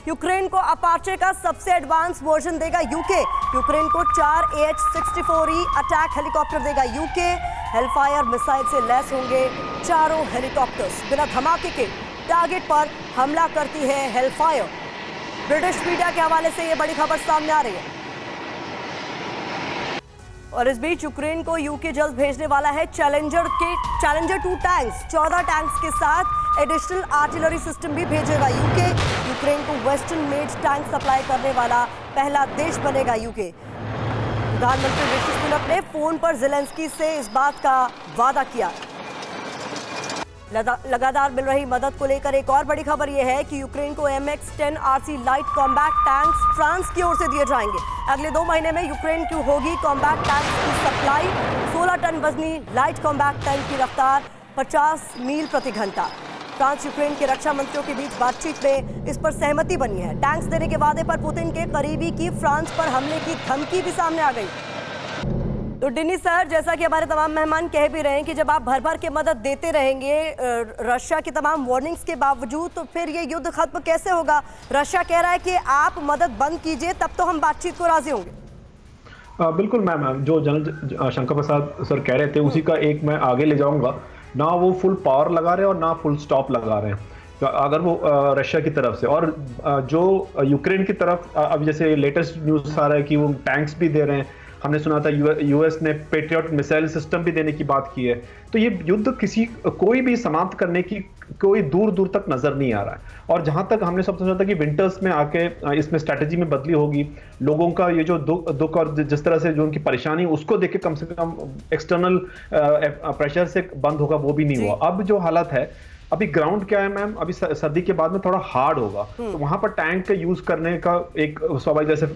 Ukraine को Apache का सबसे एडवांस वर्जन देगा यूके। यूक्रेन को 4 AH-64E अटैक हेलीकॉप्टर देगा यूके। हेलफायर मिसाइल से लैस होंगे चारों हेलीकॉप्टर्स। बिना धमाके के टारगेट पर हमला करती है हेलफायर। ब्रिटिश मीडिया के हवाले से यह बड़ी खबर सामने आ रही है। और इस बीच यूक्रेन को यूके जल्द भेजने वाला है चैलेंजर 2 टैंक्स। 14 टैंक्स के साथ एडिशनल आर्टिलरी सिस्टम भी भेजेगा यूके। यूक्रेन को वेस्टर्न मेड टैंक सप्लाई करने वाला पहला देश बनेगा यूके। प्रधानमंत्री ऋषि सुनक ने फोन पर ज़ेलेंस्की से इस बात का वादा किया। लगातार मिल रही मदद को लेकर एक और बड़ी खबर यह है कि यूक्रेन को MX-10 RC light combat tanks France की ओर से दिए जाएंगे। अगले 2 महीने में यूक्रेन की होगी कॉम्बैट टैंक्स की सप्लाई। 16 टन वजनी लाइट कॉम्बैट टैंक की रफ्तार 50 मील प्रति घंटा। फ्रांस यूक्रेन के रक्षा मंत्रियों के बीच बातचीत में इस पर सहमति बनी है। टैंक्स देने के वादे पर पुतिन के करीबी की फ्रांस पर हमले की धमकी भी सामने आ गई। तो डिनी सर, जैसा कि हमारे तमाम मेहमान कह भी रहे हैं कि जब आप भर भर के मदद देते रहेंगे रशिया की तमाम वार्निंग्स के बावजूद, तो फिर ये युद्ध खत्म कैसे होगा? रशिया कह रहा है कि आप मदद बंद कीजिए, तब तो हम बातचीत को राजी होंगे। बिल्कुल मैम, जो जनरल शंकर प्रसाद सर कह रहे थे उसी का एक मैं आगे ले जाऊंगा। ना वो फुल पावर लगा रहे हैं और ना फुल स्टॉप लगा रहे हैं। तो अगर वो रशिया की तरफ से और जो यूक्रेन की तरफ अब जैसे लेटेस्ट न्यूज़ आ रहा है कि वो टैंक्स भी दे रहे हैं। हमने सुना था यूएस ने पेट्रियट मिसाइल सिस्टम भी देने की बात की है। तो ये युद्ध कोई भी समाप्त करने की कोई दूर दूर तक नजर नहीं आ रहा है। और जहां तक हमने सब सोचा था कि विंटर्स में आके इसमें स्ट्रैटेजी में बदली होगी, लोगों का ये जो दुख और जिस तरह से जो उनकी परेशानी उसको देख के कम से कम एक्सटर्नल प्रेशर से बंद होगा, वो भी नहीं हुआ। अब जो हालत है, अभी ग्राउंड क्या है मैम, अभी सर्दी के बाद में थोड़ा हार्ड होगा। तो वहां पर टैंक का यूज करने का एक स्वाभाविक, जैसे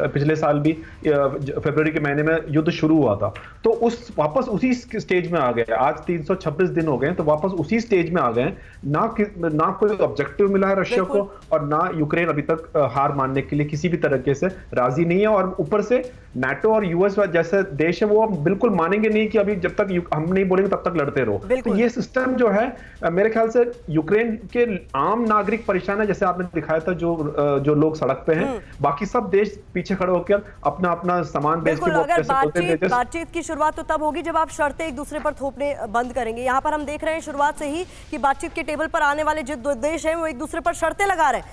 पिछले साल भी फरवरी के महीने में युद्ध शुरू हुआ था, तो वापस उसी स्टेज में आ गए। आज 326 दिन हो गए, तो वापस उसी स्टेज में आ गए। ना कोई ऑब्जेक्टिव मिला है रशिया को, और ना यूक्रेन अभी तक हार मानने के लिए किसी भी तरीके से राजी नहीं है। और ऊपर से नाटो और यूएस जैसे देश है वो बिल्कुल मानेंगे नहीं कि अभी जब तक हम नहीं बोलेंगे तब तक लड़ते रहो। तो ये सिस्टम जो है मेरे ख्याल से यूक्रेन के आम नागरिक परेशान है, जैसे आपने दिखाया था जो लोग सड़क पे हैं। बाकी सब देश पीछे खड़े होकर अपना अपना सामान बेच के बातचीत की शुरुआत तो तब होगी जब आप शर्तें एक दूसरे पर थोपने बंद करेंगे। यहाँ पर हम देख रहे हैं शुरुआत से ही कि बातचीत के टेबल पर आने वाले जो दो देश हैं वो एक दूसरे पर शर्तें लगा रहे हैं।